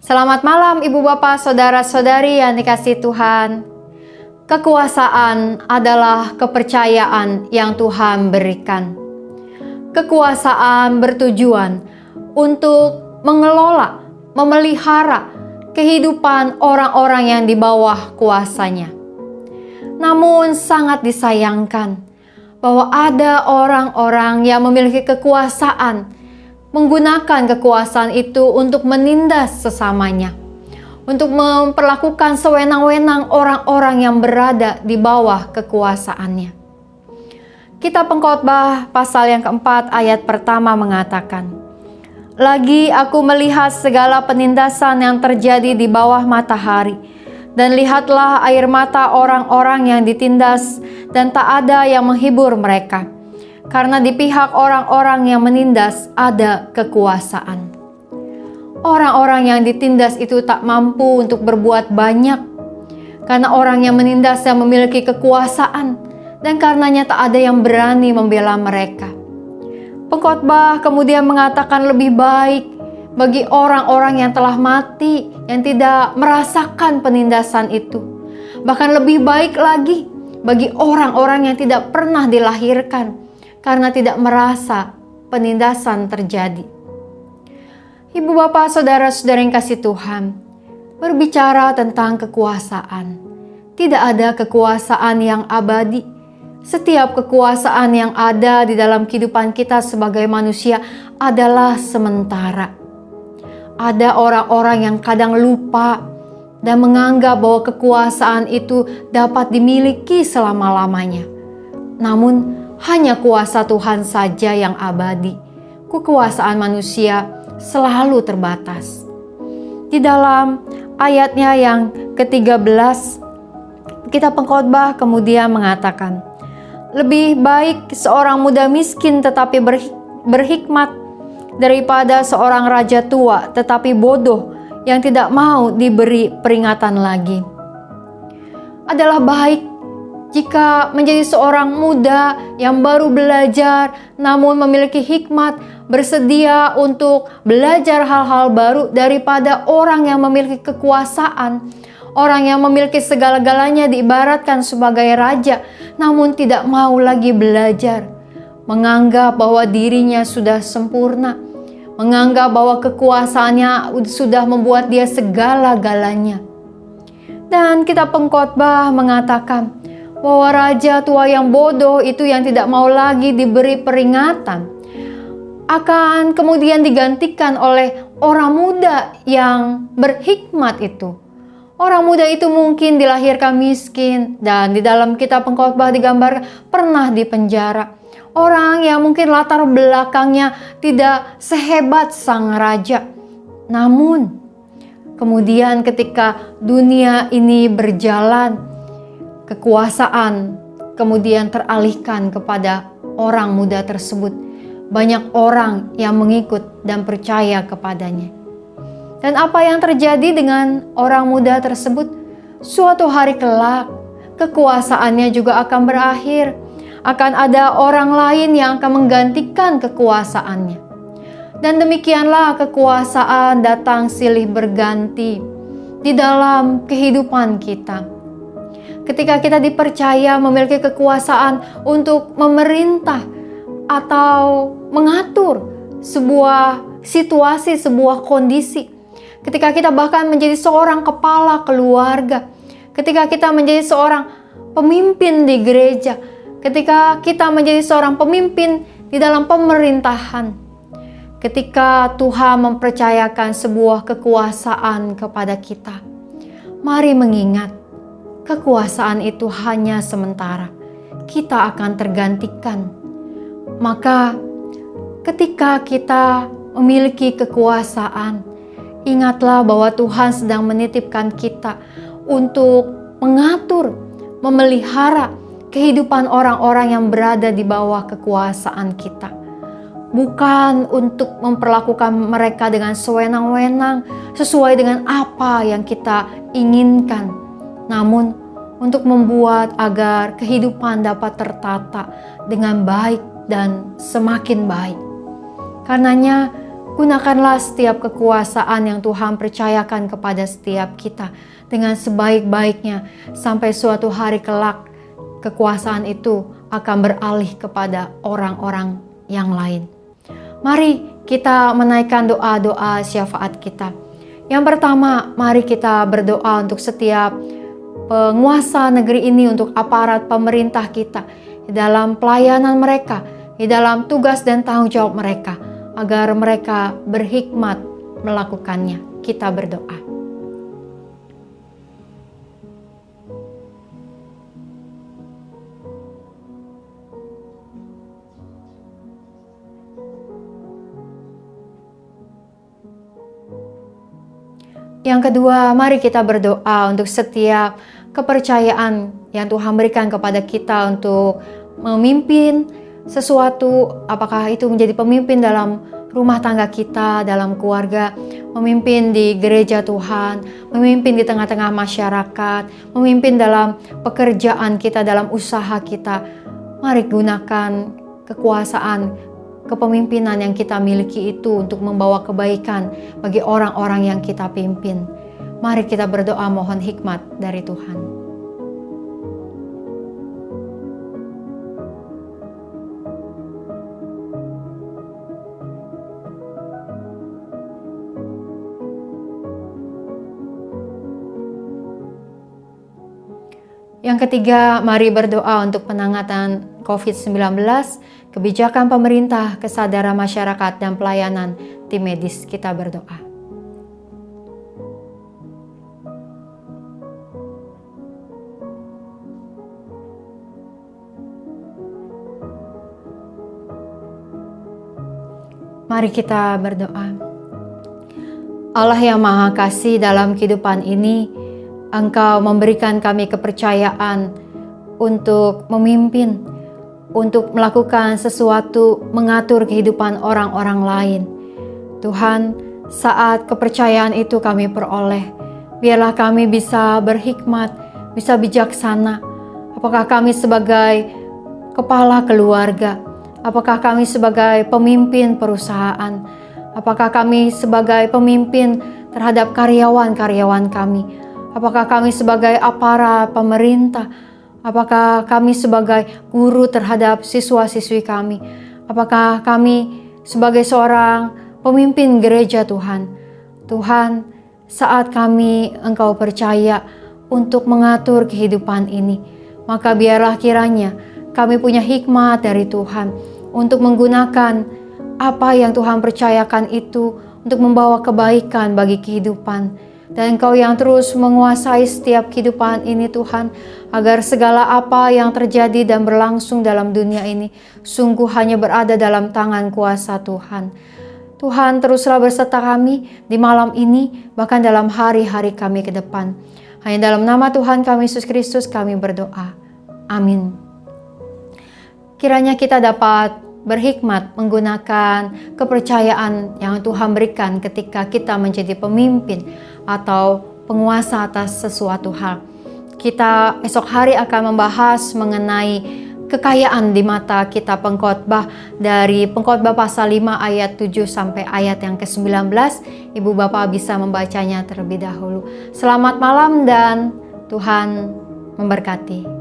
Selamat malam Ibu Bapak, Saudara-saudari yang dikasihi Tuhan. Kekuasaan adalah kepercayaan yang Tuhan berikan. Kekuasaan bertujuan untuk mengelola, memelihara kehidupan orang-orang yang di bawah kuasanya. Namun sangat disayangkan bahwa ada orang-orang yang memiliki kekuasaan, menggunakan kekuasaan itu untuk menindas sesamanya, untuk memperlakukan sewenang-wenang orang-orang yang berada di bawah kekuasaannya. Kitab Pengkhotbah pasal yang keempat ayat pertama mengatakan, "Lagi aku melihat segala penindasan yang terjadi di bawah matahari, dan lihatlah air mata orang-orang yang ditindas, dan tak ada yang menghibur mereka. Karena di pihak orang-orang yang menindas ada kekuasaan." Orang-orang yang ditindas itu tak mampu untuk berbuat banyak, karena orang yang menindas yang memiliki kekuasaan, dan karenanya tak ada yang berani membela mereka. Pengkhotbah kemudian mengatakan lebih baik bagi orang-orang yang telah mati, yang tidak merasakan penindasan itu. Bahkan lebih baik lagi bagi orang-orang yang tidak pernah dilahirkan, karena tidak merasa penindasan terjadi. Ibu bapak, saudara-saudara yang kasih Tuhan, berbicara tentang kekuasaan, tidak ada kekuasaan yang abadi. Setiap kekuasaan yang ada di dalam kehidupan kita sebagai manusia adalah sementara. Ada orang-orang yang kadang lupa dan menganggap bahwa kekuasaan itu dapat dimiliki selama-lamanya. Namun hanya kuasa Tuhan saja yang abadi. Kekuasaan manusia selalu terbatas. Di dalam ayatnya yang ke-13, Kitab Pengkhotbah kemudian mengatakan, "Lebih baik seorang muda miskin tetapi berhikmat daripada seorang raja tua tetapi bodoh yang tidak mau diberi peringatan lagi." Adalah baik jika menjadi seorang muda yang baru belajar namun memiliki hikmat, bersedia untuk belajar hal-hal baru daripada orang yang memiliki kekuasaan, orang yang memiliki segala-galanya diibaratkan sebagai raja namun tidak mau lagi belajar, menganggap bahwa dirinya sudah sempurna, menganggap bahwa kekuasaannya sudah membuat dia segala-galanya. Dan Kitab Pengkhotbah mengatakan bahwa raja tua yang bodoh itu, yang tidak mau lagi diberi peringatan, akan kemudian digantikan oleh orang muda yang berhikmat itu. Orang muda itu mungkin dilahirkan miskin, dan di dalam Kitab Pengkhotbah digambarkan pernah dipenjara. Orang yang mungkin latar belakangnya tidak sehebat sang raja. Namun kemudian ketika dunia ini berjalan, kekuasaan kemudian teralihkan kepada orang muda tersebut. Banyak orang yang mengikut dan percaya kepadanya. Dan apa yang terjadi dengan orang muda tersebut? Suatu hari kelak, kekuasaannya juga akan berakhir. Akan ada orang lain yang akan menggantikan kekuasaannya. Dan demikianlah kekuasaan datang silih berganti di dalam kehidupan kita. Ketika kita dipercaya memiliki kekuasaan untuk memerintah atau mengatur sebuah situasi, sebuah kondisi. Ketika kita bahkan menjadi seorang kepala keluarga. Ketika kita menjadi seorang pemimpin di gereja. Ketika kita menjadi seorang pemimpin di dalam pemerintahan. Ketika Tuhan mempercayakan sebuah kekuasaan kepada kita. Mari mengingat, kekuasaan itu hanya sementara. Kita akan tergantikan. Maka ketika kita memiliki kekuasaan, ingatlah bahwa Tuhan sedang menitipkan kita untuk mengatur, memelihara kehidupan orang-orang yang berada di bawah kekuasaan kita. Bukan untuk memperlakukan mereka dengan sewenang-wenang sesuai dengan apa yang kita inginkan, namun untuk membuat agar kehidupan dapat tertata dengan baik dan semakin baik. Karenanya Gunakanlah setiap kekuasaan yang Tuhan percayakan kepada setiap kita dengan sebaik-baiknya, sampai suatu hari kelak kekuasaan itu akan beralih kepada orang-orang yang lain. Mari kita menaikkan doa-doa syafaat kita. Yang pertama, mari kita berdoa untuk setiap penguasa negeri ini, untuk aparat pemerintah kita, di dalam pelayanan mereka, di dalam tugas dan tanggung jawab mereka, agar mereka berhikmat melakukannya. Kita berdoa. Yang kedua, mari kita berdoa untuk setiap kepercayaan yang Tuhan berikan kepada kita untuk memimpin sesuatu, apakah itu menjadi pemimpin dalam rumah tangga kita, dalam keluarga, memimpin di gereja Tuhan, memimpin di tengah-tengah masyarakat, memimpin dalam pekerjaan kita, dalam usaha kita. Mari gunakan kekuasaan kepemimpinan yang kita miliki itu untuk membawa kebaikan bagi orang-orang yang kita pimpin. Mari kita berdoa mohon hikmat dari Tuhan. Yang ketiga, mari berdoa untuk penanganan COVID-19, kebijakan pemerintah, kesadaran masyarakat, dan pelayanan tim medis. Kita berdoa. Mari kita berdoa. Allah yang Maha Kasih, dalam kehidupan ini, Engkau memberikan kami kepercayaan untuk memimpin, untuk melakukan sesuatu, mengatur kehidupan orang-orang lain. Tuhan, saat kepercayaan itu kami peroleh, biarlah kami bisa berhikmat, bisa bijaksana. Apakah kami sebagai kepala keluarga, apakah kami sebagai pemimpin perusahaan, apakah kami sebagai pemimpin terhadap karyawan-karyawan kami, apakah kami sebagai aparat pemerintah, apakah kami sebagai guru terhadap siswa-siswi kami, apakah kami sebagai seorang pemimpin gereja Tuhan. Tuhan, saat kami Engkau percaya untuk mengatur kehidupan ini, maka biarlah kiranya kami punya hikmat dari Tuhan untuk menggunakan apa yang Tuhan percayakan itu untuk membawa kebaikan bagi kehidupan. Dan Engkau yang terus menguasai setiap kehidupan ini Tuhan, agar segala apa yang terjadi dan berlangsung dalam dunia ini sungguh hanya berada dalam tangan kuasa Tuhan. Tuhan, teruslah berserta kami di malam ini, bahkan dalam hari-hari kami ke depan. Hanya dalam nama Tuhan kami Yesus Kristus kami berdoa. Amin. Kiranya kita dapat berhikmat menggunakan kepercayaan yang Tuhan berikan ketika kita menjadi pemimpin atau penguasa atas sesuatu hal. Kita esok hari akan membahas mengenai kekayaan di mata kitab Pengkhotbah, dari Pengkhotbah pasal 5 ayat 7 sampai ayat yang ke-19. Ibu Bapak bisa membacanya terlebih dahulu. Selamat malam dan Tuhan memberkati.